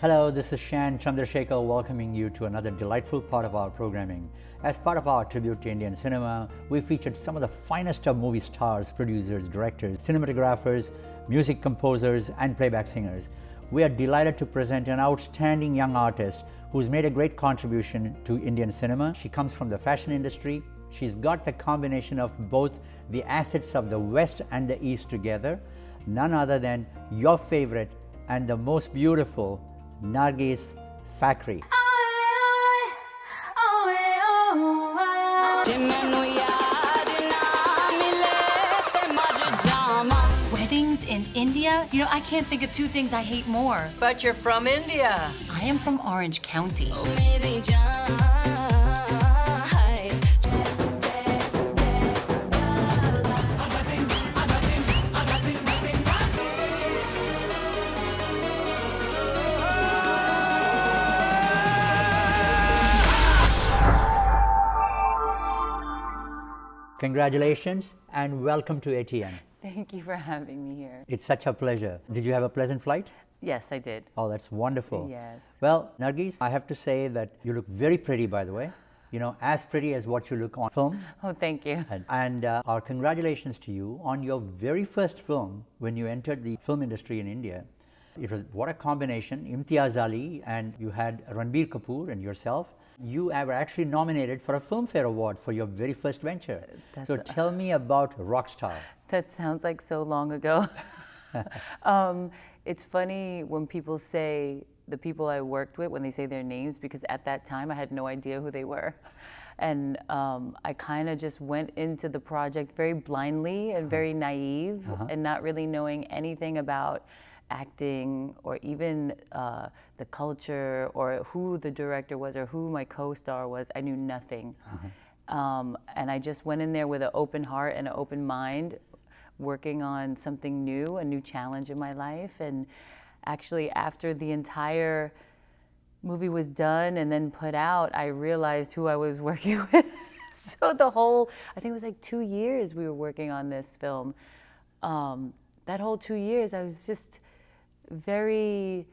Hello, this is Shan Chandrasekar welcoming you to another delightful part of our programming. As part of our tribute to Indian cinema, we featured some of the finest of movie stars, producers, directors, cinematographers, music composers, and playback singers. We are delighted to present an outstanding young artist who's made a great contribution to Indian cinema. She comes from the fashion industry. She's got the combination of both the assets of the West and the East together. None other than your favorite and the most beautiful Nargis Fakhri. Weddings in India? You know, I can't think of two things I hate more. But you're from India. I am from Orange County. Congratulations and welcome to ATN. Thank you for having me here. It's such a pleasure. Did you have a pleasant flight? Yes, I did. Oh, that's wonderful. Yes. Well, Nargis, I have to say that you look very pretty, by the way. You know, as pretty as what you look on film. Oh, thank you. And our congratulations to you on your very first film when you entered the film industry in India. It was, what a combination, Imtiaz Ali, and you had Ranbir Kapoor and yourself. You were actually nominated for a Filmfare Award for your very first venture. So tell me about Rockstar. That sounds like so long ago. It's funny when people say the people I worked with, when they say their names, because at that time I had no idea who they were. And I kind of just went into the project very blindly and very naive and not really knowing anything about acting or even the culture or who the director was or who my co-star was. I knew nothing. And I just went in there with an open heart and an open mind, working on something new, a new challenge in my life. And actually after the entire movie was done and then put out, I realized who I was working with. So the whole, I think it was like 2 years we were working on this film. That whole 2 years I was just very,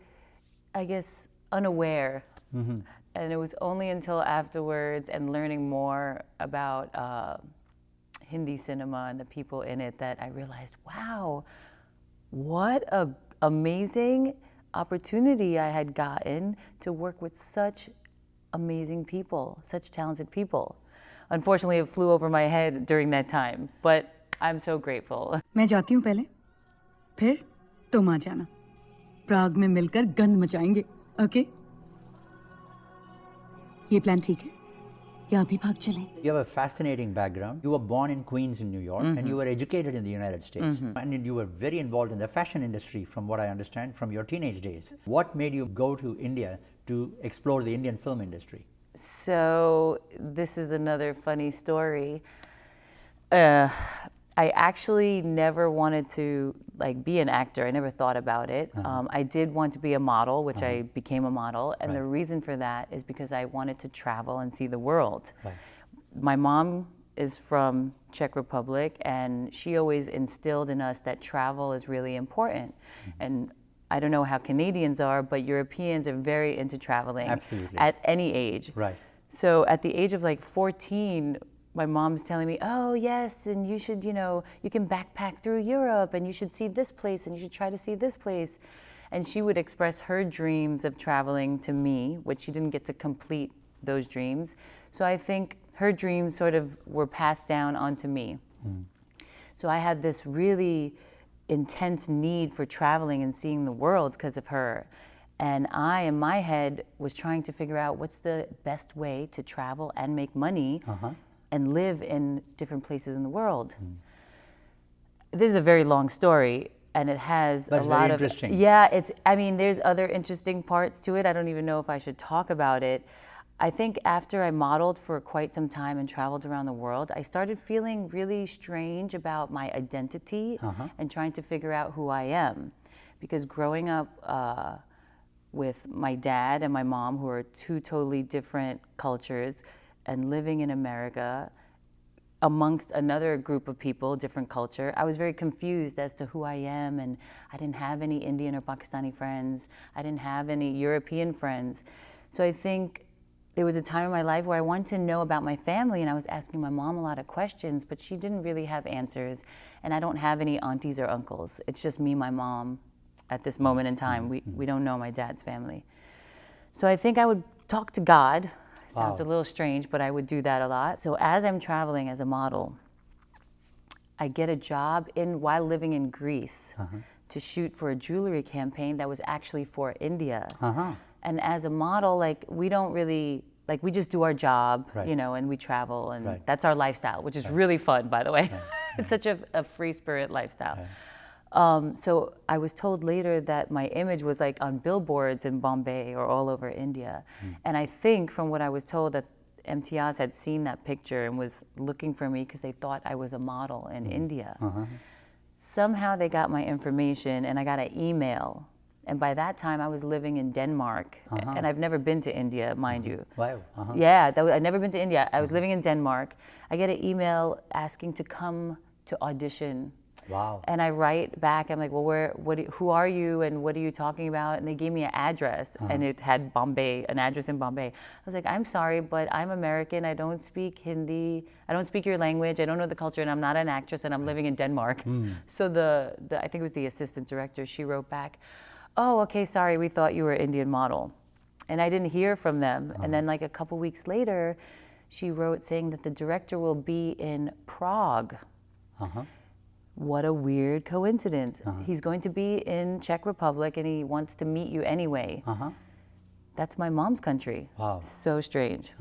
I guess, unaware. And it was only until afterwards and learning more about Hindi cinema and the people in it that I realized, wow, what an amazing opportunity I had gotten to work with such amazing people, such talented people. Unfortunately, it flew over my head during that time, but I'm so grateful. मैं जाती हूँ पहले, फिर तुम आ जाना. प्राग में मिलकर गंद मचाएंगे, ओके? ये प्लान ठीक है? या अभी भाग चलें? You have a fascinating background. You were born in Queens in New York and you were educated in the United States. And you were very involved in the fashion industry from what I understand from your teenage days. What made you go to India to explore the Indian film industry? So this is another funny story. I actually never wanted to be an actor. I never thought about it. I did want to be a model, which I became a model. And the reason for that is because I wanted to travel and see the world. My mom is from Czech Republic, and she always instilled in us that travel is really important. And I don't know how Canadians are, but Europeans are very into traveling. Absolutely. At any age. Right. So at the age of 14, my mom's telling me, oh yes, and you should, you can backpack through Europe and you should see this place and you should try to see this place. And she would express her dreams of traveling to me, which she didn't get to complete those dreams. So I think her dreams sort of were passed down onto me. So I had this really intense need for traveling and seeing the world because of her. And I, in my head, was trying to figure out what's the best way to travel and make money and live in different places in the world. This is a very long story, and it has a lot of... interesting. Yeah, there's other interesting parts to it. I don't even know if I should talk about it. I think after I modeled for quite some time and traveled around the world, I started feeling really strange about my identity and trying to figure out who I am. Because growing up with my dad and my mom, who are two totally different cultures, and living in America, amongst another group of people, different culture. I was very confused as to who I am, and I didn't have any Indian or Pakistani friends. I didn't have any European friends. So I think there was a time in my life where I wanted to know about my family, and I was asking my mom a lot of questions, but she didn't really have answers. And I don't have any aunties or uncles. It's just me, my mom, at this moment in time. We don't know my dad's family. So I think I would talk to God. Sounds a little strange, but I would do that a lot. So as I'm traveling as a model, I get a job while living in Greece to shoot for a jewelry campaign that was actually for India. And as a model, like, we don't really, like, we just do our job, you know, and we travel, and that's our lifestyle, which is really fun, by the way. It's such a free spirit lifestyle. So I was told later that my image was like on billboards in Bombay or all over India. And I think from what I was told that Imtiaz had seen that picture and was looking for me because they thought I was a model in India. Somehow they got my information and I got an email. And by that time I was living in Denmark. And I've never been to India, mind you. Wow. Yeah, I'd never been to India. I was living in Denmark. I get an email asking to come to audition. Wow. And I write back, I'm like, well, who are you and what are you talking about? And they gave me an address and it had Bombay, an address in Bombay. I was like, I'm sorry, but I'm American. I don't speak Hindi. I don't speak your language. I don't know the culture, and I'm not an actress, and I'm living in Denmark. So I think it was the assistant director, she wrote back, oh, okay, sorry, we thought you were an Indian model. And I didn't hear from them. And then like a couple weeks later, she wrote saying that the director will be in Prague. What a weird coincidence. He's going to be in Czech Republic and he wants to meet you anyway. That's my mom's country. Wow. So strange.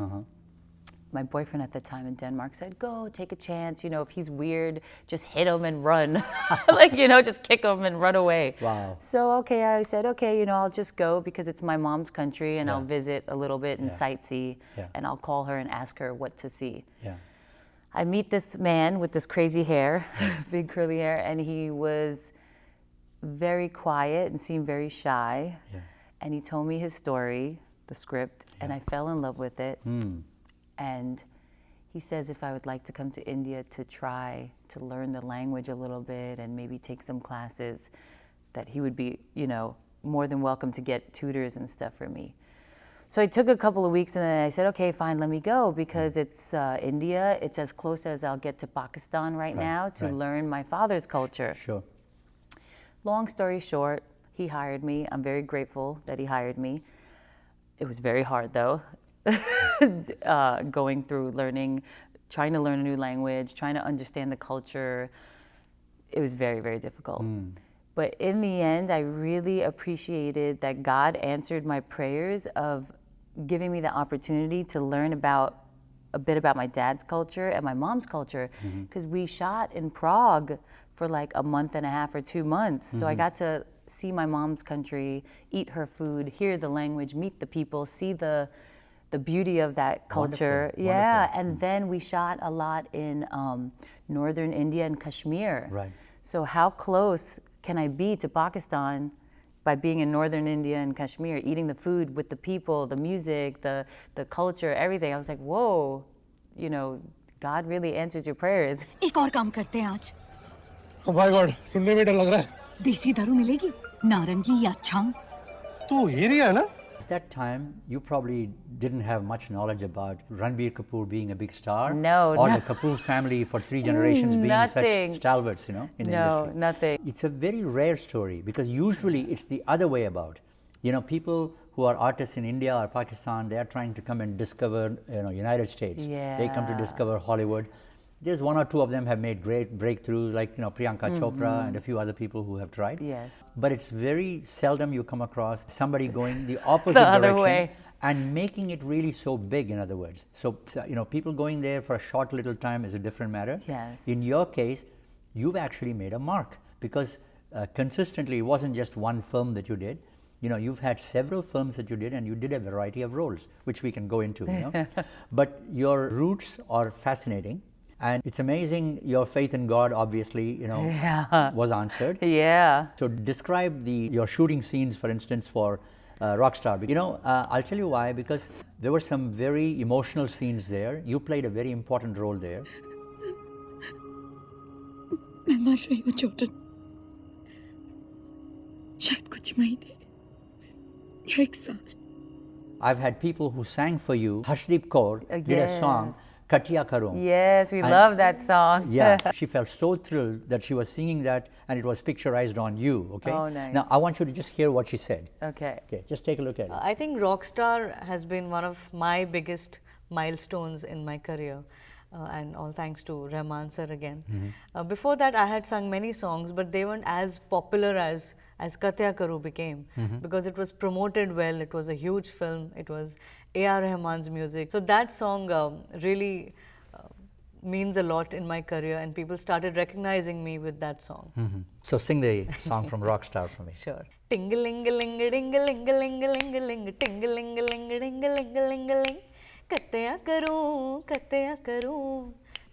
My boyfriend at the time in Denmark said, go, take a chance. You know, if he's weird, just hit him and run. Like, you know, just kick him and run away. Wow. So, okay, I said, okay, you know, I'll just go because it's my mom's country and I'll visit a little bit and sightsee. And I'll call her and ask her what to see. I meet this man with this crazy hair, big curly hair, and he was very quiet and seemed very shy. And he told me his story, the script, and I fell in love with it. And he says if I would like to come to India to try to learn the language a little bit and maybe take some classes, that he would be, you know, more than welcome to get tutors and stuff for me. So it took a couple of weeks and then I said, okay, fine, let me go because it's India. It's as close as I'll get to Pakistan right now to learn my father's culture. Sure. Long story short, he hired me. I'm very grateful that he hired me. It was very hard though, going through trying to learn a new language, trying to understand the culture. It was very, very difficult. But in the end, I really appreciated that God answered my prayers of giving me the opportunity to learn a bit about my dad's culture and my mom's culture, because we shot in Prague for like a month and a half or 2 months. So I got to see my mom's country, eat her food, hear the language, meet the people, see the beauty of that culture. Wonderful. Yeah, Wonderful. and then we shot a lot in northern India and Kashmir. Right. So how close can I be to Pakistan by being in northern India and Kashmir, eating the food with the people, the music, the culture, everything. I was like, whoa, you know, God really answers your prayers. एक और काम करते हैं आज. Oh my God, सुनने में डर लग रहा है. देसी दारू मिलेगी, नारंगी या छांग. तू हिरी है ना? At that time, you probably didn't have much knowledge about Ranbir Kapoor being a big star. No, Or no. the Kapoor family for 3 generations being Nothing. such stalwarts, you know, in the industry. No, nothing. It's a very rare story because usually it's the other way about. You know, people who are artists in India or Pakistan, they are trying to come and discover, you know, United States. They come to Yeah. discover Hollywood. There's 1 or 2 of them have made great breakthroughs, like, you know, Priyanka Chopra and a few other people who have tried. Yes. But it's very seldom you come across somebody going the opposite The other direction way. and making it really so big, in other words. So, you know, people going there for a short little time is a different matter. Yes. In your case, you've actually made a mark because consistently it wasn't just one film that you did. You know, you've had several films that you did and you did a variety of roles, which we can go into, you know. But your roots are fascinating. And it's amazing your faith in God, obviously, you know, was answered. Yeah. So describe your shooting scenes, for instance, for Rockstar. You know, I'll tell you why, because there were some very emotional scenes there. You played a very important role there. मैं मर रही हूँ Jordan, शायद कुछ महीने या एक साल. I've had people who sang for you. Harshdeep Kaur did a song, Katiya Karoon. Yes, we love that song. Yeah, she felt so thrilled that she was singing that and it was picturized on you, okay? Oh, nice. Now, I want you to just hear what she said. Okay. Okay, just take a look at it. I think Rockstar has been one of my biggest milestones in my career. And all thanks to Rahman sir again. Before that, I had sung many songs, but they weren't as popular as Katya Karu became, because it was promoted well. It was a huge film. It was A.R. Rahman's music. So that song really means a lot in my career, and people started recognizing me with that song. So sing the song from Rockstar for me. Sure. Ting-a-ling-a-ling-a-ding-a-ling-a-ling-a-ling, ting-a-ling-a-ling-a-ding-a-ling-a-ling. कत्या करूं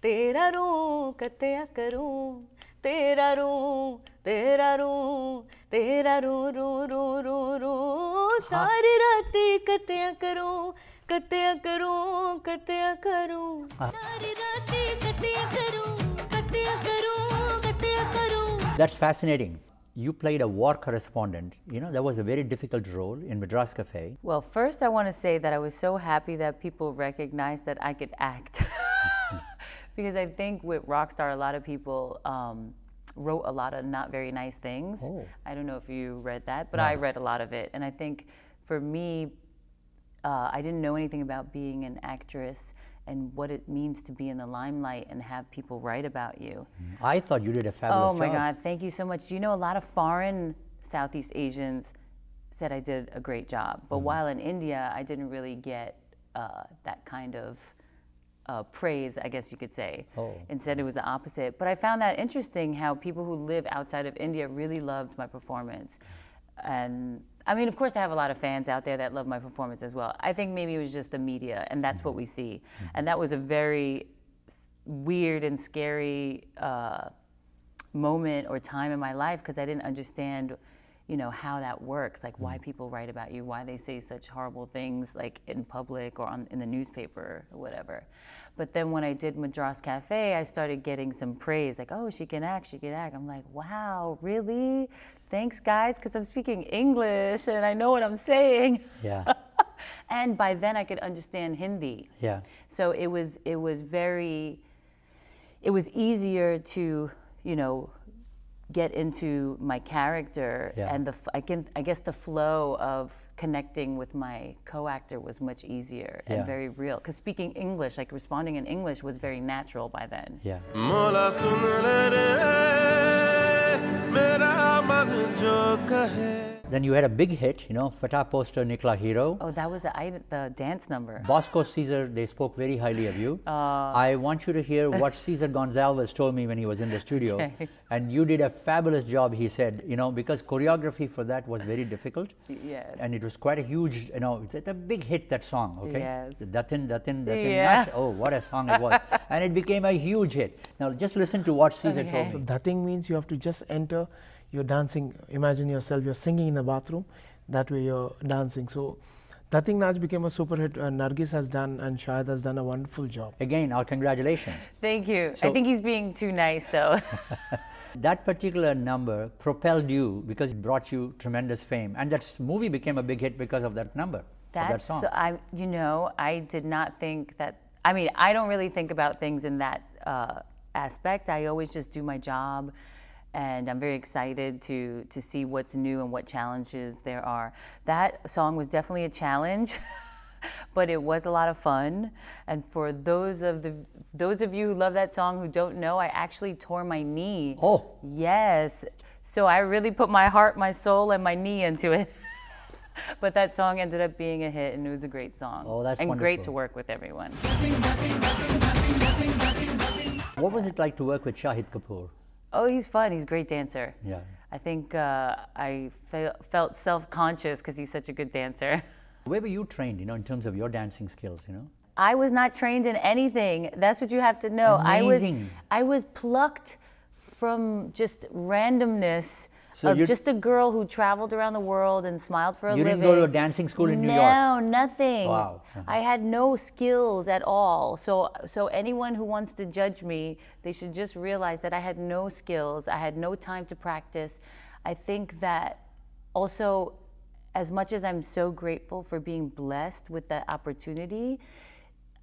तेरा रूं कत्या करूं तेरा रूं तेरा रू रू रू रू रू सारी रातें कत्या करूं सारी रातें कत्या करूं. That's fascinating. You played a war correspondent. You know, that was a very difficult role in Madras Cafe. Well, first I want to say that I was so happy that people recognized that I could act. Because I think with Rockstar, a lot of people wrote a lot of not very nice things. Oh. I don't know if you read that, but No. I read a lot of it. And I think for me, I didn't know anything about being an actress and what it means to be in the limelight and have people write about you. I thought you did a fabulous job. Oh my God, thank you so much. Do you know a lot of foreign Southeast Asians said I did a great job, but while in India, I didn't really get that kind of praise, I guess you could say. Oh. Instead, it was the opposite. But I found that interesting how people who live outside of India really loved my performance. And I mean, of course, I have a lot of fans out there that love my performance as well. I think maybe it was just the media, and that's what we see. And that was a very weird and scary moment or time in my life, because I didn't understand, you know, how that works, like why people write about you, why they say such horrible things, like in public or in the newspaper or whatever. But then when I did Madras Cafe, I started getting some praise, like, oh, she can act, she can act. I'm like, wow, really? Thanks, guys, because I'm speaking English and I know what I'm saying. Yeah. And by then I could understand Hindi. Yeah. So it was easier to, you know, get into my character, and I guess the flow of connecting with my co-actor was much easier and very real, because speaking English, like responding in English, was very natural by then. Yeah. Then you had a big hit, you know, Fata Poster Nikla Hero. Oh, that was the dance number. Bosco Caesar, they spoke very highly of you. I want you to hear what Cesar Gonzalez told me when he was in the studio. Okay. And you did a fabulous job, he said, you know, because choreography for that was very difficult. Yes. And it was quite a huge, you know, it's a big hit, that song, okay? Yes. Datin, Yeah. Nach. Oh, what a song it was. And it became a huge hit. Now, just listen to what Cesar told me. That thing means you have to just enter, you're dancing, imagine yourself, you're singing in the bathroom, that way you're dancing. So Dating Nach became a super hit, and Nargis has done and Shahid has done a wonderful job. Again, our congratulations. Thank you. So- I think he's being too nice, though. That particular number propelled you because it brought you tremendous fame. And that movie became a big hit because of that number, of that song. You know, I did not think that, I mean, I don't really think about things in that aspect. I always just do my job, and I'm very excited to see what's new and what challenges there are. That song was definitely a challenge, but it was a lot of fun. And for those of you who love that song who don't know, I actually tore my knee. Oh. Yes. So I really put my heart, my soul, and my knee into it. But that song ended up being a hit, and it was a great song. Oh, that's and wonderful. great to work with everyone. What was it like to work with Shahid Kapoor? Oh, he's fun. He's a great dancer. Yeah. I think I felt self-conscious because he's such a good dancer. Where were you trained, you know, in terms of your dancing skills, you know? I was not trained in anything. That's what you have to know. Amazing. I was plucked from just randomness. So of you- just a girl who traveled around the world and smiled for a You living. didn't go to a dancing school in New York? No, nothing. Wow. I had no skills at all. So anyone who wants to judge me, they should just realize that I had no skills. I had no time to practice. I think that also, as much as I'm so grateful for being blessed with that opportunity,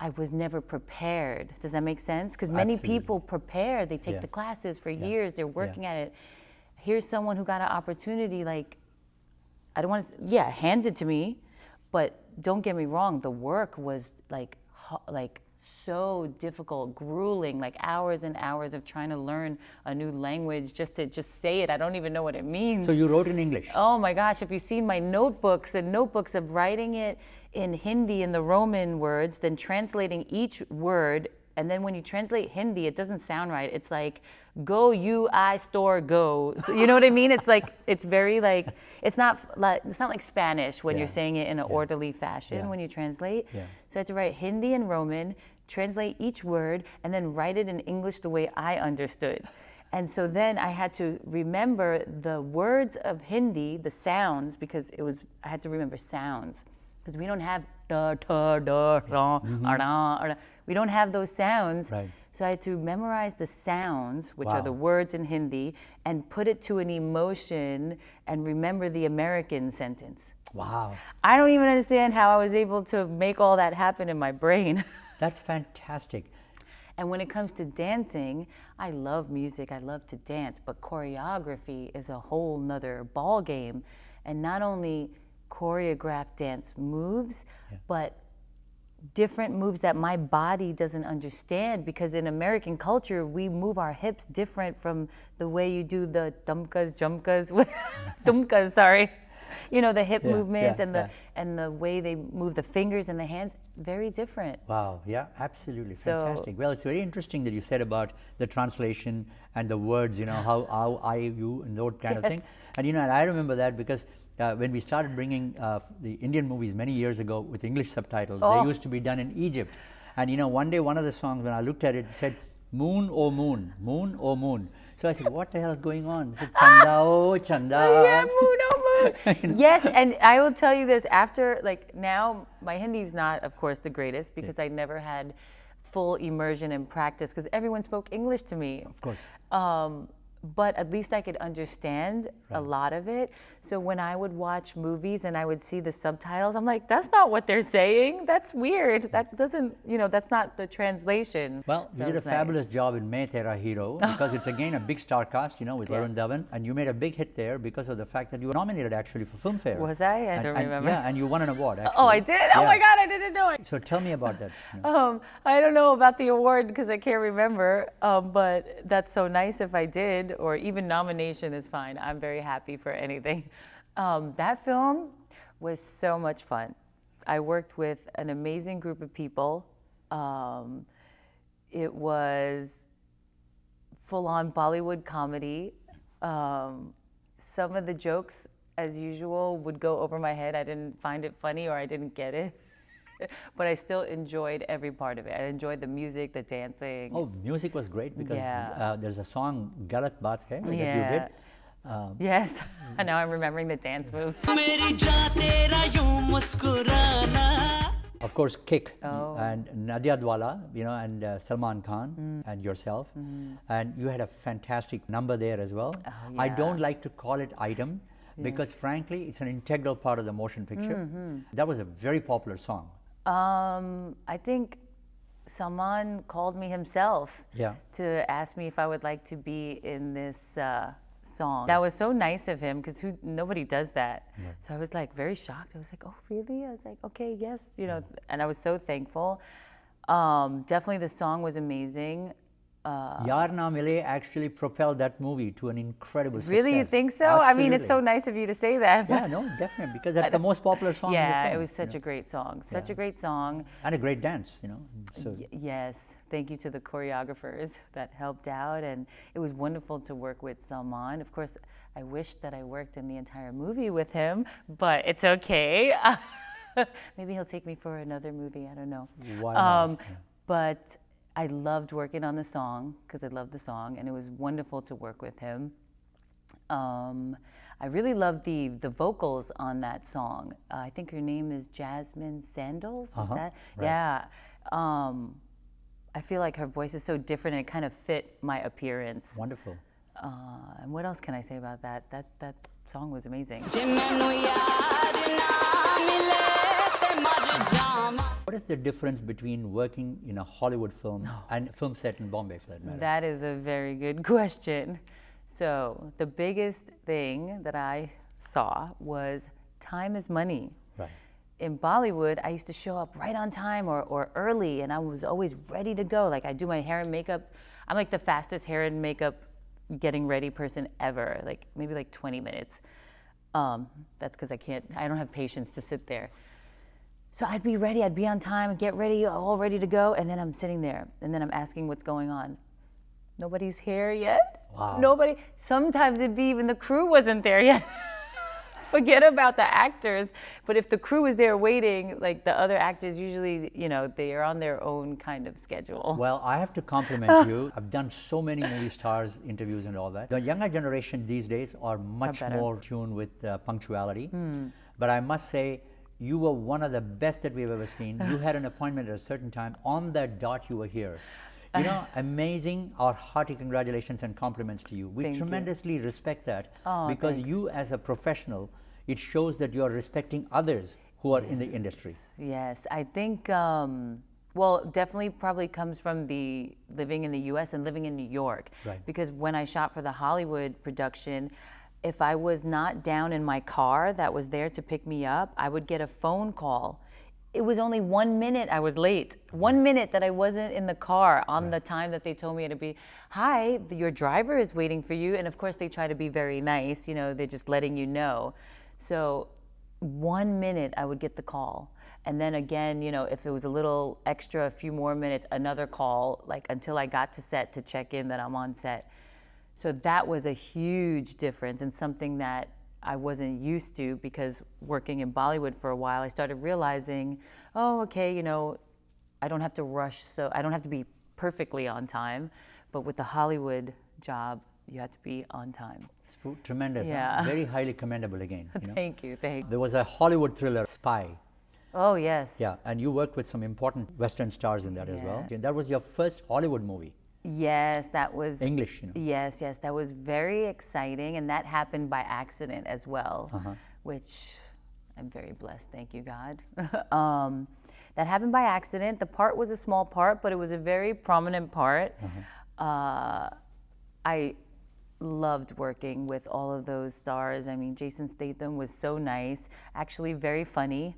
I was never prepared. Does that make sense? Because many Absolutely. people prepare. They take Yeah. the classes for years. They're working at it. Here's someone who got an opportunity, like, I don't want to, handed to me, but don't get me wrong, the work was like so difficult, grueling, like hours and hours of trying to learn a new language just to just say it. I don't even know what it means. So you wrote in English? Oh my gosh, if you've seen my notebooks and notebooks of writing it in Hindi in the Roman words, then translating each word, and then when you translate Hindi, it doesn't sound right. It's like, go, you, I, store, go. So, you know what I mean? It's like, it's very like, it's not like Spanish when Yeah. you're saying it in an orderly fashion Yeah. when you translate. Yeah. So I had to write Hindi and Roman, translate each word, and then write it in English the way I understood. And so then I had to remember the words of Hindi, the sounds, because I had to remember sounds. Because we don't have da, ta, da, ra, ara. We don't have those sounds. Right. So I had to memorize the sounds, which are Wow. the words in Hindi, and put it to an emotion and remember the American sentence. Wow. I don't even understand how I was able to make all that happen in my brain. That's fantastic. And when it comes to dancing, I love music, I love to dance, but choreography is a whole nother ball game. And not only choreographed dance moves, but different moves that my body doesn't understand, because in American culture, we move our hips different from the way you do the dumkas, jumkas, dumkas, sorry. You know, the hip movements and the way they move the fingers and the hands, very different. Wow, yeah, absolutely, So- fantastic. Well, it's very interesting that you said about the translation and the words, you know, how, I, you, and that kind of thing. And, you know, and I remember that because when we started bringing the Indian movies many years ago with English subtitles, they used to be done in Egypt. And, you know, one day, one of the songs, when I looked at it, it said, moon, oh moon, moon, oh moon. So I said, what the hell is going on? It said, Chanda, oh Chanda. Yeah, moon, oh moon. Yes, and I will tell you this, after, like, now, my Hindi's not, of course, the greatest, because I never had full immersion and practice, because everyone spoke English to me. Of course. But at least I could understand a lot of it. So when I would watch movies and I would see the subtitles, I'm like, that's not what they're saying. That's weird. That doesn't, you know, that's not the translation. Well, So you did a it's nice. fabulous job in Main Tera Hero, because it's again a big star cast, you know, with Varun Dhawan, and you made a big hit there because of the fact that you were nominated actually for Filmfare. Was I? I And- don't and- remember. Yeah, and you won an award actually. Oh, I did? Oh my Yeah. God, I didn't know it. So tell me about that. you know. I don't know about the award because I can't remember, but that's so nice if I did, or even nomination is fine. I'm very happy for anything. That film was so much fun. I worked with an amazing group of people. It was full-on Bollywood comedy. Some of the jokes, as usual, would go over my head. I didn't find it funny, or I didn't get it. But I still enjoyed every part of it. I enjoyed the music, the dancing. Oh, music was great because Yeah. there's a song Galat Baat Hai that you Yeah. did. Yes, and now I'm remembering the dance moves. Of course, Kick Oh. and Nadia Dwala, you know, and Salman Khan and yourself, and you had a fantastic number there as well. I yeah. don't like to call it item because, frankly, it's an integral part of the motion picture. That was a very popular song. I think Salman called me himself Yeah. to ask me if I would like to be in this song. That was so nice of him, because nobody does that. So I was like very shocked. I was like, oh really? I was like, okay, yes, you know, and I was so thankful. Definitely the song was amazing. Yaar Na Mile actually propelled that movie to an incredible success. Really, you think so? I mean, it's so Absolutely. nice of you to say that. Yeah, no, definitely, because that's the most popular song in the Yeah, film. it was such a great song. Such a great song. And a great dance, you know. So, Yes, thank you to the choreographers that helped out, and it was wonderful to work with Salman. Of course, I wish that I worked in the entire movie with him, but it's okay. Maybe he'll take me for another movie, I don't know. Why not? But I loved working on the song, because I loved the song, and it was wonderful to work with him. I really love the vocals on that song. I think her name is Jasmine Sandals. Is that? Right. Yeah. I feel like her voice is so different, and it kind of fit my appearance. Wonderful. And what else can I say about that? That song was amazing. What is the difference between working in a Hollywood film and film set in Bombay, for that matter? That is a very good question. So the biggest thing that I saw was time is money. Right. In Bollywood, I used to show up right on time or early, and I was always ready to go. Like, I do my hair and makeup. I'm like the fastest hair and makeup getting ready person ever, like maybe like 20 minutes. That's because I don't have patience to sit there. So I'd be ready, I'd be on time, get ready, all ready to go, and then I'm sitting there, and then I'm asking what's going on. Nobody's here yet? Wow. Nobody. Sometimes it'd be even the crew wasn't there yet. Forget about the actors. But if the crew is there waiting, like the other actors usually, they are on their own kind of schedule. Well, I have to compliment you. I've done so many movie stars interviews and all that. The younger generation these days are much better. more tuned with punctuality. But I must say, you were one of the best that we've ever seen. You had an appointment at a certain time. On that dot, you were here. Amazing. Our hearty congratulations and compliments to you. We Thank you. tremendously respect that because thanks. you, as a professional, it shows that you are respecting others who are in the industry. Yes, I think, definitely probably comes from the living in the US and living in New York. Right. Because when I shot for the Hollywood production, if I was not down in my car that was there to pick me up, I would get a phone call. It was only 1 minute I was late. 1 minute that I wasn't in the car on the time that they told me to be. Hi, your driver is waiting for you. And of course they try to be very nice, they're just letting you know. So 1 minute I would get the call. And then again, if it was a little extra, a few more minutes, another call, like until I got to set to check in that I'm on set. So that was a huge difference and something that I wasn't used to, because working in Bollywood for a while, I started realizing, I don't have to rush, so I don't have to be perfectly on time. But with the Hollywood job, you have to be on time. Tremendous. Yeah. Very highly commendable again. Thank you. There was a Hollywood thriller, Spy. Oh, yes. Yeah, and you worked with some important Western stars in that as well. And that was your first Hollywood movie. Yes, that was English, Yes, that was very exciting, and that happened by accident as well, which I'm very blessed. Thank you, God. That happened by accident. The part was a small part, but it was a very prominent part. I loved working with all of those stars. I mean, Jason Statham was so nice, actually very funny,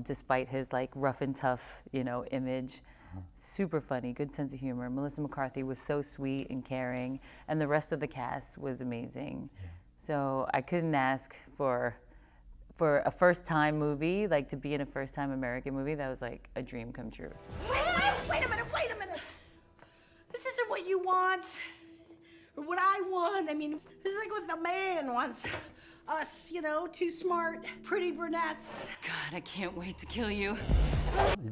despite his like rough and tough, image. Super funny, good sense of humor. Melissa McCarthy was so sweet and caring, and the rest of the cast was amazing. So I couldn't ask for a first-time movie, like to be in a first-time American movie. That was like a dream come true. Wait a minute. This isn't what you want, or what I want. I mean, this is like what the man wants. Us, two smart, pretty brunettes. God, I can't wait to kill you.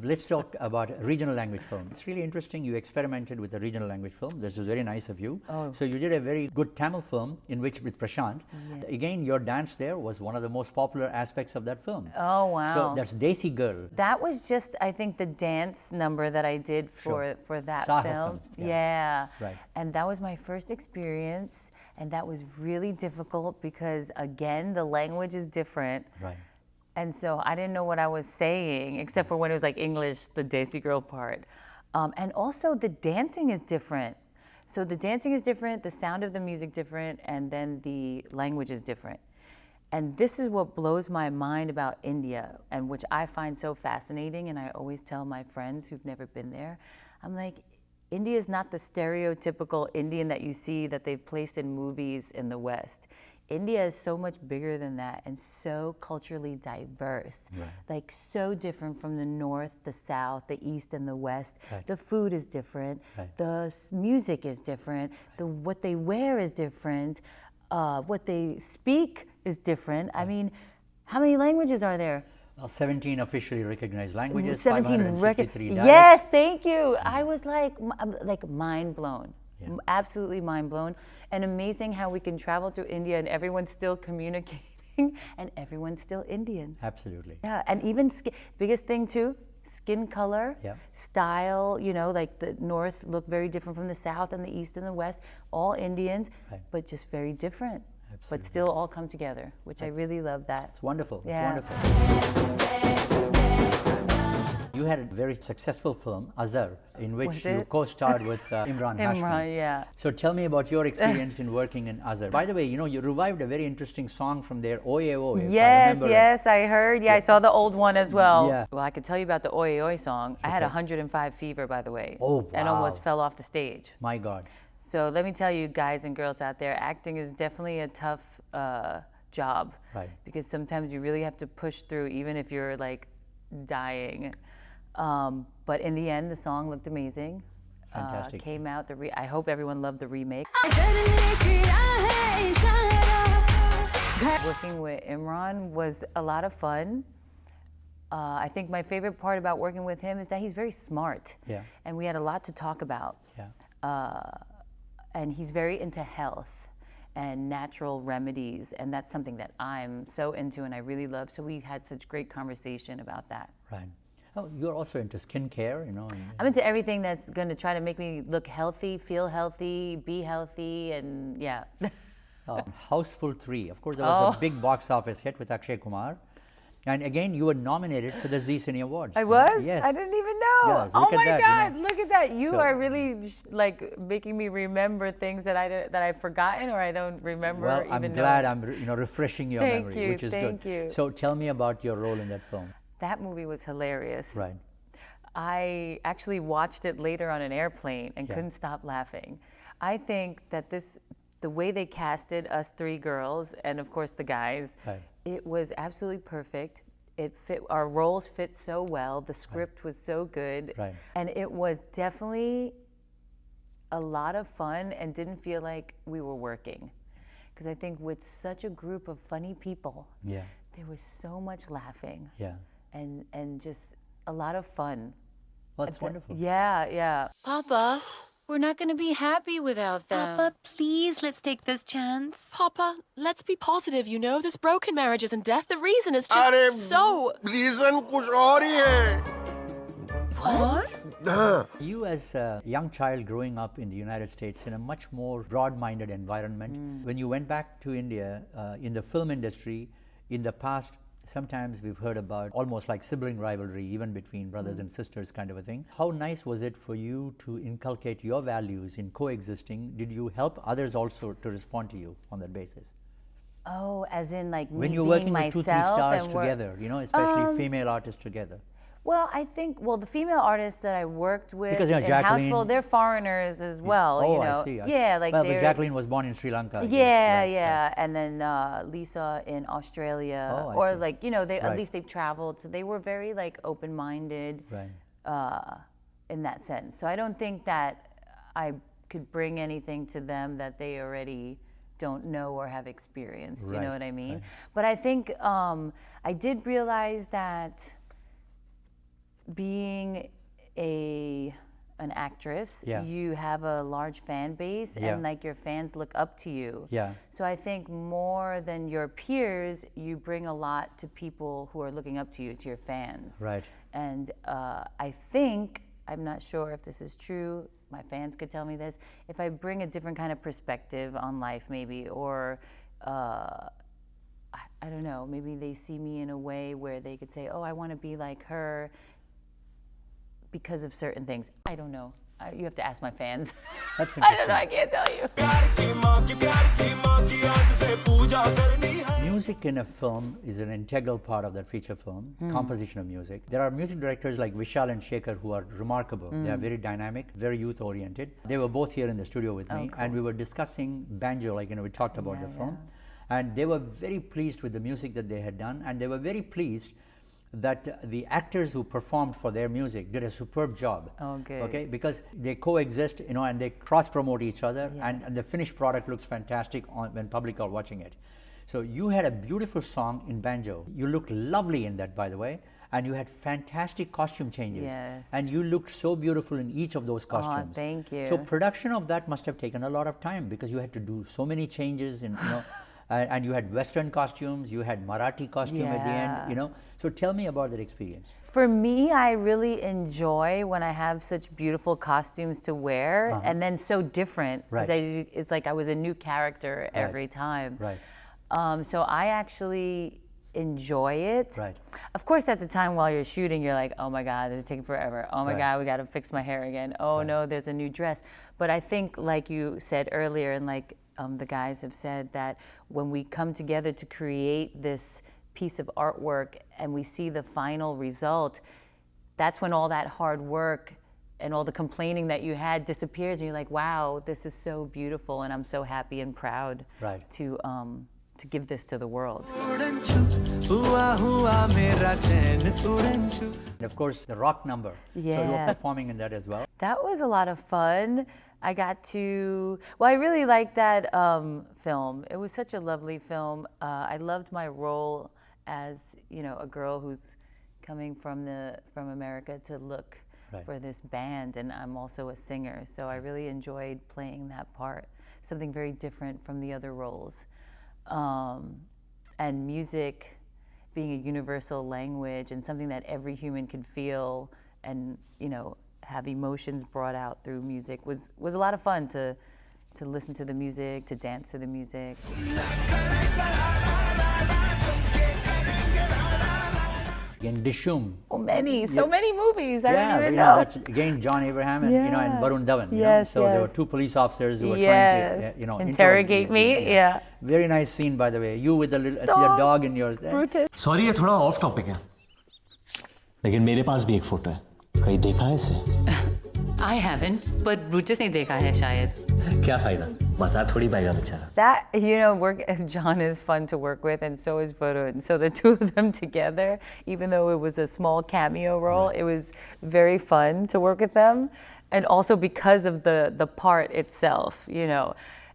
Let's talk about regional language film. It's really interesting. You experimented with a regional language film. This was very nice of you. So you did a very good Tamil film in which with Prashant. Yeah. Again, your dance there was one of the most popular aspects of that film. Oh, wow. So that's Desi Girl. That was just, I think, the dance number that I did for that film. Yeah. Right. And that was my first experience, and that was really difficult because, again, the language is different. Right. And so I didn't know what I was saying, except for when it was like English, the Desi Girl part. And also the dancing is different. So the dancing is different, the sound of the music different, and then the language is different. And this is what blows my mind about India, and which I find so fascinating, and I always tell my friends who've never been there, I'm like, India is not the stereotypical Indian that you see that they've placed in movies in the West. India is so much bigger than that and so culturally diverse, like so different from the north, the south, the east, and the west. The food is different, the music is different, what they wear is different, what they speak is different. I mean, how many languages are there? 17 officially recognized languages, 17 553 dialects. Yes, thank you. I was like mind blown. Absolutely mind blown. And amazing how we can travel through India and everyone's still communicating and everyone's still Indian. Absolutely. Yeah, and even biggest thing too, skin color, style, you know, like the north look very different from the south and the east and the west, all Indians, but just very different. But still all come together, which I really love that. It's wonderful. Yeah. It's wonderful. You had a very successful film, Azhar, in which you co-starred with Imran Hashmi. Imran, yeah. So tell me about your experience in working in Azhar. By the way, you know, you revived a very interesting song from their OAO. Yes, I heard. Yeah, I saw the old one as well. Yeah. Well, I can tell you about the Oi Oi song. I had 105 fever, by the way. Oh, wow. And almost fell off the stage. My God. So let me tell you, guys and girls out there, acting is definitely a tough job. Right. Because sometimes you really have to push through, even if you're like dying. But in the end, the song looked amazing. Fantastic. Came out. I hope everyone loved the remake. Working with Imran was a lot of fun. I think my favorite part about working with him is that he's very smart. Yeah. And we had a lot to talk about. Yeah. And he's very into health and natural remedies, and that's something that I'm so into and I really love. So we had such great conversation about that. Right. Oh, you're also into skincare, you know. I'm into everything that's going to try to make me look healthy, feel healthy, be healthy, and yeah. Houseful 3. Of course, that was a big box office hit with Akshay Kumar. And again, you were nominated for the Zee Cine Awards. I was? Yes. I didn't even know. Yes, Oh look at my that, God, you know. look at that. You So- are really like making me remember things that I've forgotten or I don't remember Well, even I'm glad know. I'm refreshing your Thank memory, you, which is thank good. you. So tell me about your role in that film. That movie was hilarious. Right. I actually watched it later on an airplane and Yeah. couldn't stop laughing. I think that the way they casted us three girls and of course the guys, Right. it was absolutely perfect. It fit, our roles fit so well. The script was so good. Right. And it was definitely a lot of fun and didn't feel like we were working. Because I think with such a group of funny people, Yeah. there was so much laughing Yeah. and just a lot of fun. Well, that's wonderful. Yeah, yeah. Papa, we're not going to be happy without them. Papa, please, let's take this chance. Papa, let's be positive, you know? This broken marriage isn't death. The reason is just अरे so... reason कुछ और ही है. What? हाँ. You as a young child growing up in the United States in a much more broad-minded environment, when you went back to India in the film industry, in the past, sometimes we've heard about almost like sibling rivalry, even between brothers and sisters kind of a thing. How nice was it for you to inculcate your values in coexisting? Did you help others also to respond to you on that basis? Oh, as in like me When you're being working with myself 2-3 stars and together, you know, especially female artists together. Well, I think the female artists that I worked with Because, you know, in Jacqueline- Houseful, they're foreigners as well. Oh, you know, I see. yeah, like well, but they're Jacqueline was born in Sri Lanka. I guess. yeah, Right, yeah, right. and then Lisa in Australia, Oh, I or see. like they Right. at least they've traveled, so they were very like open-minded Right. in that sense. So I don't think that I could bring anything to them that they already don't know or have experienced. You Right, know what I mean? right. But I think I did realize that being an actress, Yeah. you have a large fan base Yeah. and like your fans look up to you. Yeah. So I think more than your peers, you bring a lot to people who are looking up to you, to your fans. Right. And I think, I'm not sure if this is true, my fans could tell me this, if I bring a different kind of perspective on life maybe, or I don't know, maybe they see me in a way where they could say, oh, I want to be like her because of certain things. I don't know. You have to ask my fans. That's I don't know, I can't tell you. Music in a film is an integral part of that feature film, composition of music. There are music directors like Vishal and Shekhar who are remarkable. They are very dynamic, very youth-oriented. They were both here in the studio with me, and we were discussing banjo, like, we talked about the film. And they were very pleased with the music that they had done, and they were very pleased that the actors who performed for their music did a superb job. Oh, good. Okay, because they coexist, and they cross-promote each other, and the finished product looks fantastic when public are watching it. So you had a beautiful song in banjo. You looked lovely in that, by the way. and you had fantastic costume changes. Yes. And you looked so beautiful in each of those costumes. Thank you. So production of that must have taken a lot of time because you had to do so many changes and and you had Western costumes, you had Marathi costume at the end, So tell me about that experience. For me, I really enjoy when I have such beautiful costumes to wear and then so different. Right. It's like I was a new character every time. Right. So I actually enjoy it. Right. Of course, at the time while you're shooting, you're like, oh my God, this is taking forever. Oh my God, we got to fix my hair again. Oh no, there's a new dress. But I think, like you said earlier, and like the guys have said, that when we come together to create this piece of artwork and we see the final result, that's when all that hard work and all the complaining that you had disappears, and you're like, wow, this is so beautiful, and I'm so happy and proud to give this to the world. And of course, the rock number. Yeah. So you were performing in that as well. That was a lot of fun. I got to, I really liked that film. It was such a lovely film. I loved my role as, a girl who's coming from America to look for this band, and I'm also a singer, so I really enjoyed playing that part. Something very different from the other roles. And music being a universal language and something that every human could feel and, have emotions brought out through music was a lot of fun to listen to the music, to dance to the music. Again, Dishum. Oh, so many movies. I didn't even know. know. That's again John Abraham and and Varun Dhawan. Yes, So there were two police officers who were trying to interrogate me. Yeah. Very nice scene, by the way. You with the your dog in your. Brutus. Sorry, ये थोड़ा off topic है. लेकिन मेरे पास भी एक photo है. कहीं देखा है इसे? I haven't, but Brutus ने देखा है शायद. क्या फायदा? बता थोड़ी पाएगा बेचारा. That, John is fun to work with, and so is Varun. So the two of them together, even though it was a small cameo role, it was very fun to work with them, and also because of the part itself,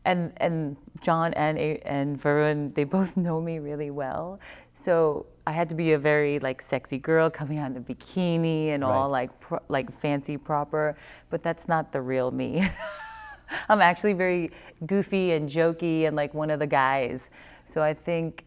and John and Varun, they both know me really well, so I had to be a very sexy girl coming out in the bikini and all like fancy proper, but that's not the real me. I'm actually very goofy and jokey and like one of the guys. So I think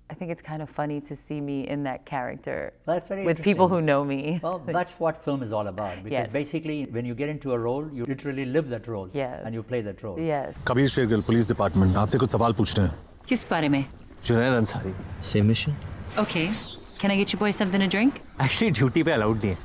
it's kind of funny to see me in that character with people who know me. Well, that's what film is all about. Because basically, when you get into a role, you literally live that role. Yes. And you play that role. Yes. Kabir Shergill police department आपसे कुछ सवाल पूछने हैं. किस बारे में? Junaid Ansari. Same mission. Okay. Can I get you boys something to drink? Actually, duty पे allowed नहीं है.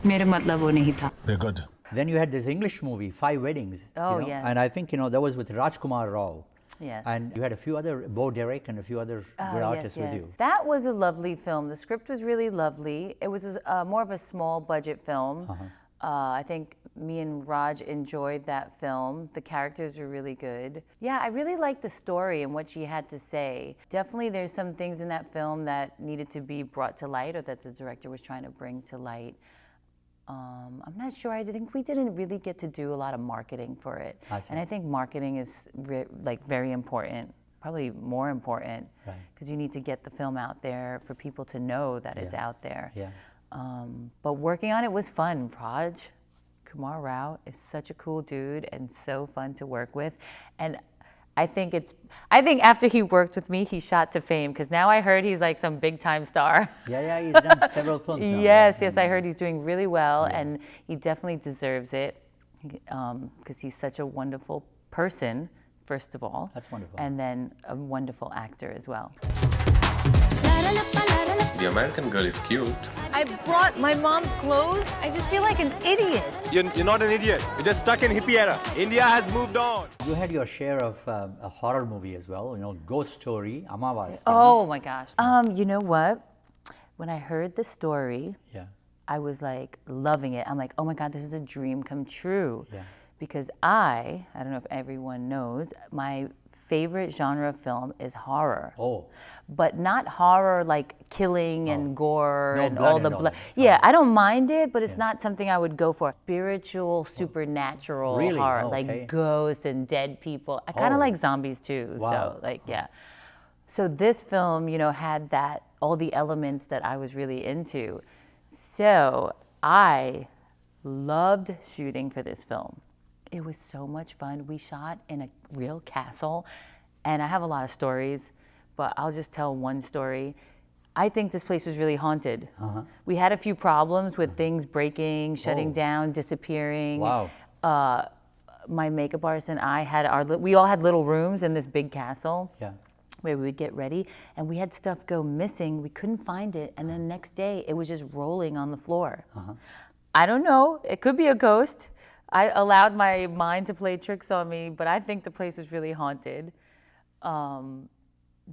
मेरा मतलब वो नहीं था. They're good. Then you had this English movie, 5 Weddings. Oh, yes. And I think, that was with Rajkumar Rao. Yes. And you had a few other, Bo Derek and a few other good artists with you. That was a lovely film. The script was really lovely. It was more of a small budget film. I think me and Raj enjoyed that film. The characters were really good. Yeah, I really liked the story and what she had to say. Definitely there's some things in that film that needed to be brought to light or that the director was trying to bring to light. I'm not sure. I think we didn't really get to do a lot of marketing for it. And I think marketing is very important, probably more important, because you need to get the film out there for people to know that it's out there. Yeah. But working on it was fun. Raj Kumar Rao is such a cool dude and so fun to work with. And I think after he worked with me, he shot to fame, because now I heard he's like some big time star. Yeah, he's done several films now. Yes, I heard he's doing really well, and he definitely deserves it, because he's such a wonderful person, first of all. That's wonderful. And then a wonderful actor as well. The American girl is cute. I brought my mom's clothes. I just feel like an idiot. You're not an idiot. You're just stuck in hippie era. India has moved on. You had your share of a horror movie as well, Ghost Story, Amavas. Oh my gosh. You know what? When I heard the story, I was like loving it. I'm like, oh my God, this is a dream come true. Yeah. Because I don't know if everyone knows, my favorite genre of film is horror. Oh. But not horror like killing and gore No and blood all the and all blood. that. Yeah, I don't mind it, but it's not something I would go for. Spiritual, supernatural Really? horror, Okay. like ghosts and dead people. I kind of like zombies too. Wow. So yeah. So this film, you know, had that, all the elements that I was really into. So I loved shooting for this film. It was so much fun. We shot in a real castle, and I have a lot of stories, but I'll just tell one story. I think this place was really haunted. We had a few problems with things breaking, shutting down, disappearing. Wow. My makeup artist and I had we all had little rooms in this big castle. Yeah. Where we would get ready, and we had stuff go missing. We couldn't find it, and then next day it was just rolling on the floor. I don't know. It could be a ghost. I allowed my mind to play tricks on me, but I think the place was really haunted.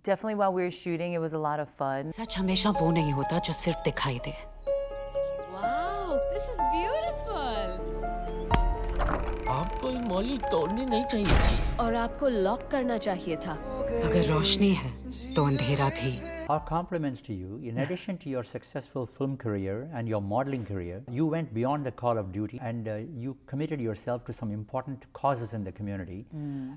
Definitely while we were shooting, it was a lot of fun. सच हमेशा वो नहीं होता जो सिर्फ दिखाई दे. Wow, this is beautiful. आपको Molly तोड़नी नहीं चाहिए थी. और आपको लॉक करना चाहिए था. अगर रोशनी है, तो अंधेरा भी. Our compliments to you. In addition to your successful film career and your modeling career, you went beyond the call of duty and you committed yourself to some important causes in the community.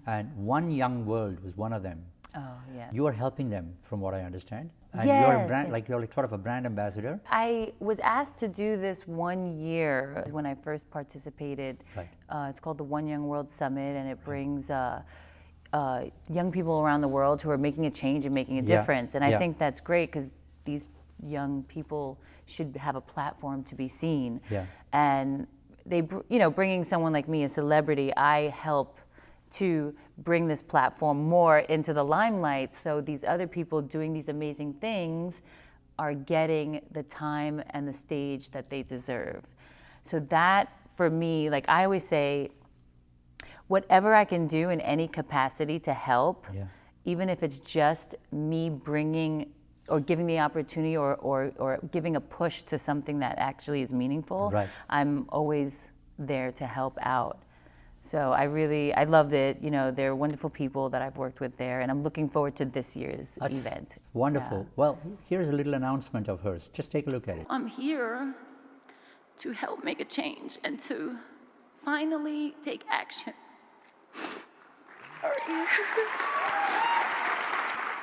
And One Young World was one of them. Oh, yeah. You are helping them, from what I understand. And Yes, you're a brand, yes. like you're sort of a brand ambassador. I was asked to do this 1 year when I first participated. Right. It's called the One Young World Summit, and it brings young people around the world who are making a change and making a difference. And I think that's great because these young people should have a platform to be seen. Yeah. And they, you know, bringing someone like me, a celebrity, I help to bring this platform more into the limelight, so these other people doing these amazing things are getting the time and the stage that they deserve. So that, for me, like I always say, whatever I can do in any capacity to help, even if it's just me bringing or giving the opportunity or giving a push to something that actually is meaningful, I'm always there to help out. So I loved it. You know, they're wonderful people that I've worked with there, and I'm looking forward to this year's event. Wonderful. Yeah. Well, here's a little announcement of hers. Just take a look at it. I'm here to help make a change and to finally take action. Sorry.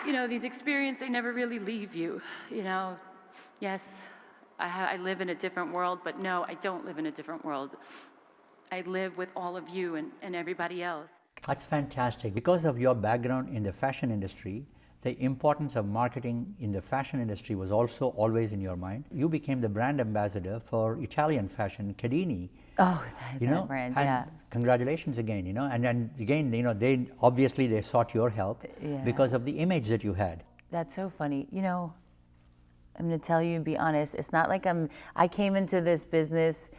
You know, these experiences, they never really leave you. You know, yes, I live in a different world, but no, I don't live in a different world. I live with all of you and everybody else. That's fantastic. Because of your background in the fashion industry, the importance of marketing in the fashion industry was also always in your mind. You became the brand ambassador for Italian fashion, Cadini. Oh, that brand, and yeah. Congratulations again, you know. And again, you know, they obviously sought your help because of the image that you had. That's so funny. You know, I'm going to tell you and be honest, it's not like I came into this business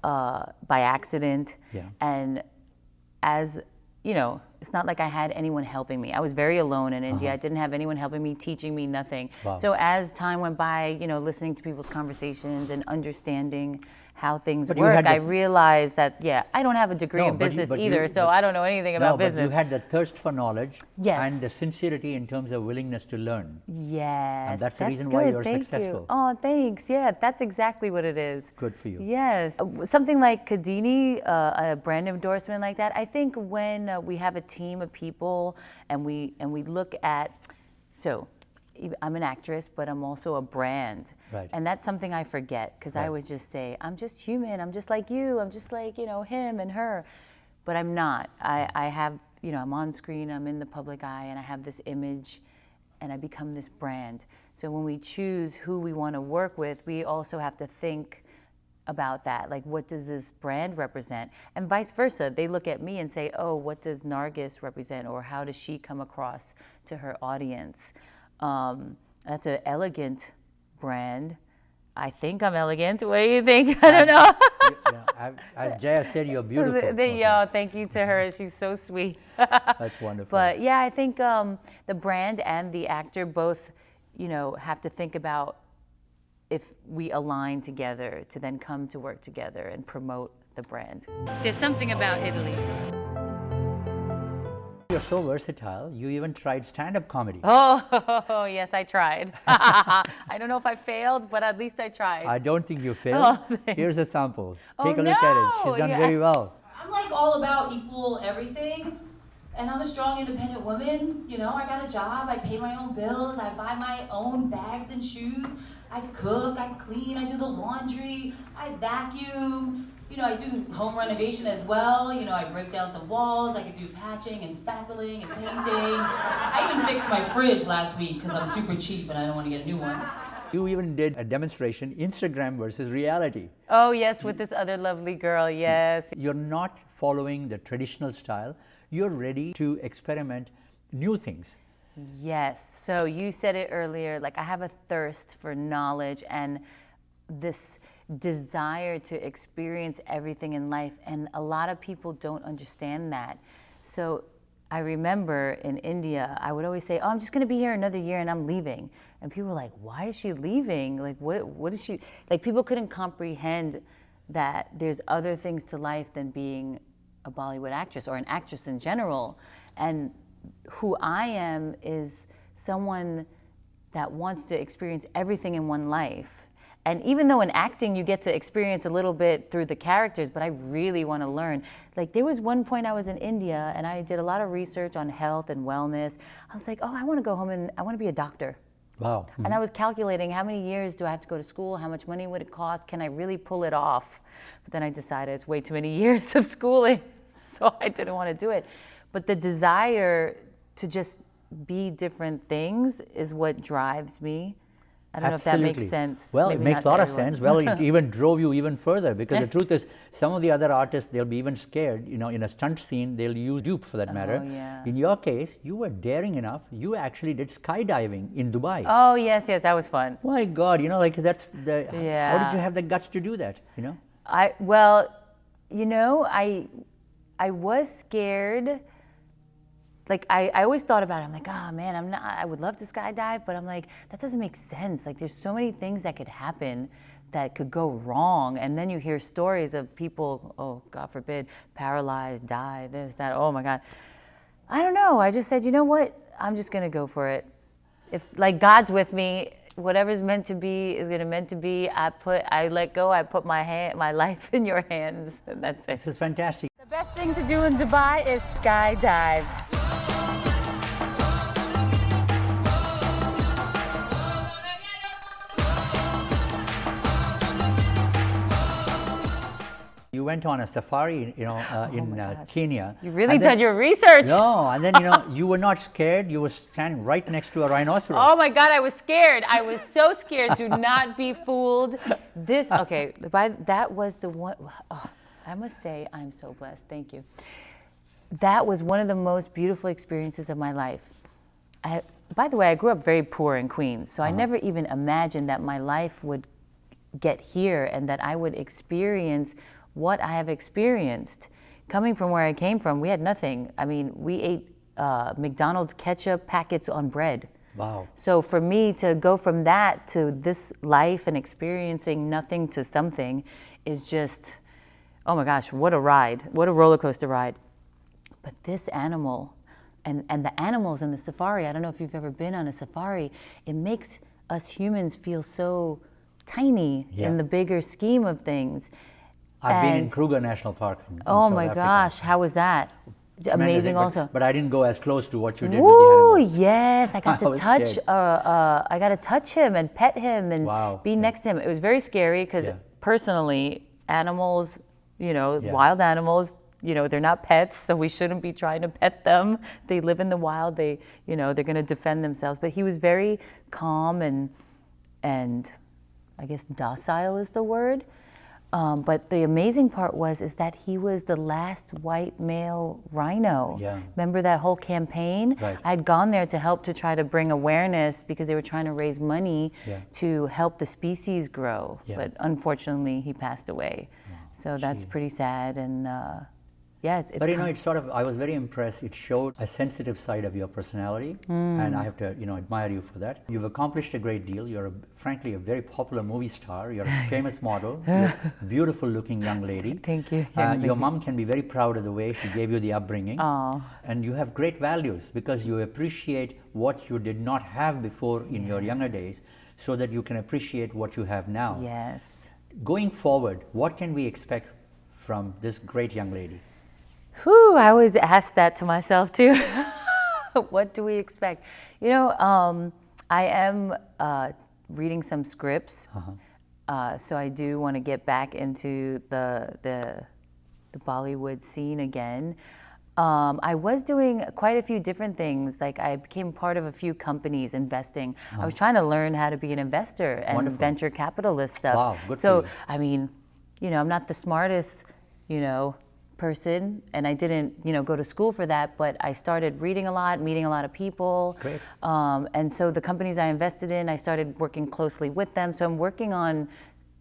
by accident, and as you know, it's not like I had anyone helping me. I was very alone in India. I didn't have anyone helping me, teaching me nothing. Wow. So as time went by, you know, listening to people's conversations and understanding how things work, I realized that, I don't have a degree in business either, so I don't know anything about business. But you had the thirst for knowledge Yes. and the sincerity in terms of willingness to learn. Yes, And that's the reason why you're Thank successful. You. Oh, thanks. Yeah, that's exactly what it is. Good for you. Yes. Something like Cadini, a brand endorsement like that, I think when we have a team of people and we look at, so I'm an actress, but I'm also a brand. Right. And that's something I forget because I always just say, I'm just human. I'm just like you. I'm just like, you know, him and her. But I'm not. I have, you know, I'm on screen, I'm in the public eye, and I have this image, and I become this brand. So when we choose who we want to work with, we also have to think about that. Like, what does this brand represent? And vice versa. They look at me and say, oh, what does Nargis represent? Or how does she come across to her audience? That's an elegant brand. I think I'm elegant. What do you think? I don't know. As Jaya said, you're beautiful. Thank you to her. She's so sweet. That's wonderful. But yeah, I think the brand and the actor both, you know, have to think about if we align together to then come to work together and promote the brand. There's something about Italy. You're so versatile, you even tried stand-up comedy. Oh, yes, I tried. I don't know if I failed, but at least I tried. I don't think you failed. Here's a sample. Take a look at it. She's done very well. I'm like all about equal everything. And I'm a strong, independent woman. You know, I got a job, I pay my own bills, I buy my own bags and shoes, I cook, I clean, I do the laundry, I vacuum. You know, I do home renovation as well. You know, I break down some walls, I could do patching and spackling and painting. I even fixed my fridge last week because I'm super cheap and I don't want to get a new one. You even did a demonstration, Instagram versus reality. Oh yes, with this other lovely girl, yes. You're not following the traditional style. You're ready to experiment new things. Yes, so you said it earlier, like I have a thirst for knowledge and this desire to experience everything in life, and a lot of people don't understand that. So I remember in India, I would always say, oh, I'm just gonna be here another year and I'm leaving. And people were like, why is she leaving? Like, what is she, like people couldn't comprehend that there's other things to life than being a Bollywood actress or an actress in general. And who I am is someone that wants to experience everything in one life. And even though in acting you get to experience a little bit through the characters, but I really want to learn. Like there was one point I was in India and I did a lot of research on health and wellness. I was like, oh, I want to go home and I want to be a doctor. Wow. Mm-hmm. And I was calculating how many years do I have to go to school, how much money would it cost, can I really pull it off? But then I decided it's way too many years of schooling, so I didn't want to do it. But the desire to just be different things is what drives me. I don't know if that makes sense. Well, Maybe it makes a not lot to of everyone. sense. Well, it even drove you even further, because the truth is, some of the other artists, they'll be even scared. You know, in a stunt scene, they'll use dupe for that matter. Yeah. In your case, you were daring enough. You actually did skydiving in Dubai. Oh, yes, that was fun. My God, you know, like that's the. Yeah. How did you have the guts to do that? You know. Well, you know, I was scared. Like I always thought about it. I'm like, oh man, I would love to skydive, but I'm like, that doesn't make sense. Like there's so many things that could happen that could go wrong. And then you hear stories of people, oh, God forbid, paralyzed, die, this, that, oh my God. I don't know. I just said, you know what? I'm just gonna go for it. If like God's with me, whatever's meant to be is gonna meant to be. I let go, I put my life in your hands, and that's it. This is fantastic. The best thing to do in Dubai is skydive. You went on a safari, you know, in Kenya. You really did your research. No, and then, you know, you were not scared. You were standing right next to a rhinoceros. Oh my God, I was scared. I was so scared. Do not be fooled. That was the one, oh, I must say I'm so blessed. Thank you. That was one of the most beautiful experiences of my life. By the way, I grew up very poor in Queens, so I never even imagined that my life would get here and that I would experience what I have experienced. Coming from where I came from, we had nothing. I mean, we ate McDonald's ketchup packets on bread. Wow. So for me to go from that to this life and experiencing nothing to something is just, oh my gosh, what a ride. What a roller coaster ride. But this animal and the animals in the safari, I don't know if you've ever been on a safari, it makes us humans feel so tiny in the bigger scheme of things. I've been in Kruger National Park in oh South my Africa. gosh, how was that? Amazing also. But I didn't go as close to what you did with the Ooh, animals. yes, I got to touch. Scared. I got to touch him and pet him and be next to him. It was very scary because personally, animals, you know, wild animals, you know, they're not pets, so we shouldn't be trying to pet them. They live in the wild. They, you know, they're going to defend themselves. But he was very calm and I guess docile is the word. But the amazing part is that he was the last white male rhino. Yeah. Remember that whole campaign? Right. I'd gone there to help to try to bring awareness because they were trying to raise money to help the species grow. Yeah. But unfortunately, he passed away. So that's pretty sad. And it's But you know, it's sort of, I was very impressed. It showed a sensitive side of your personality, and I have to, you know, admire you for that. You've accomplished a great deal. You're, frankly, a very popular movie star. You're a famous model. You're a beautiful-looking young lady. Thank you. Your mom can be very proud of the way she gave you the upbringing. Aww. And you have great values because you appreciate what you did not have before in your younger days, so that you can appreciate what you have now. Yes. Going forward, what can we expect from this great young lady? Whew, I always ask that to myself too. What do we expect? You know, I am reading some scripts, so I do want to get back into the Bollywood scene again. I was doing quite a few different things. Like I became part of a few companies investing. I was trying to learn how to be an investor and venture capitalist stuff. Wow, good so, for you. I mean, you know, I'm not the smartest, you know, person, and I didn't, you know, go to school for that, but I started reading a lot, meeting a lot of people. Great. And so the companies I invested in, I started working closely with them. So I'm working on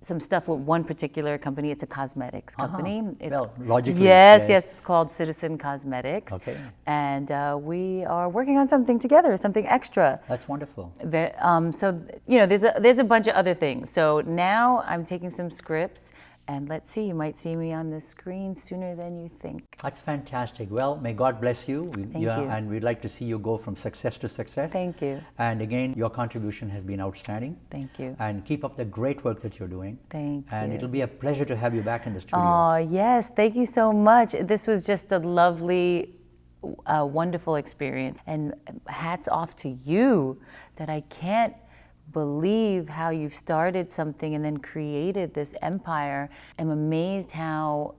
some stuff with one particular company. It's a cosmetics company. It's, well, logically. Yes, it's called Citizen Cosmetics. Okay. And we are working on something together, something extra. That's wonderful. So, you know, there's a bunch of other things. So now I'm taking some scripts, and let's see, you might see me on the screen sooner than you think. That's fantastic. Well, may God bless you. Thank you. And we'd like to see you go from success to success. Thank you. And again, your contribution has been outstanding. Thank you. And keep up the great work that you're doing. Thank you. And it'll be a pleasure to have you back in the studio. Oh, yes. Thank you so much. This was just a lovely, wonderful experience. And hats off to you that I can't believe how you've started something and then created this empire. I'm amazed how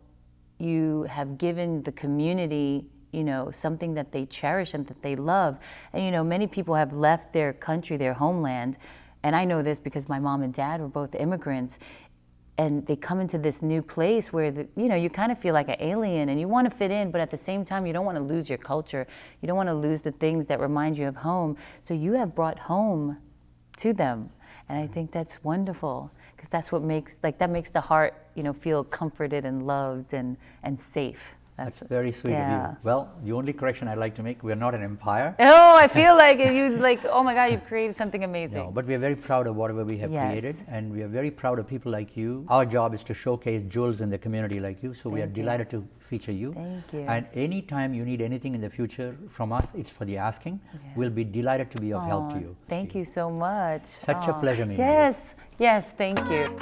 you have given the community, you know, something that they cherish and that they love. And you know, many people have left their country, their homeland, and I know this because my mom and dad were both immigrants, and they come into this new place where, you know, you kind of feel like an alien and you want to fit in, but at the same time, you don't want to lose your culture. You don't want to lose the things that remind you of home. So you have brought home to them, and I think that's wonderful, because that's what makes, like, that makes the heart, you know, feel comforted and loved and safe. That's very sweet of you. Well, the only correction I'd like to make, we're not an empire. Oh, I feel like you, like, oh my God, you've created something amazing. No, but we're very proud of whatever we have created, and we are very proud of people like you. Our job is to showcase jewels in the community like you, so we are delighted to feature you. Thank you. And anytime you need anything in the future from us, it's for the asking. We'll be delighted to be of help to you. Thank you so much. Such a pleasure meeting you. Yes, yes, thank you.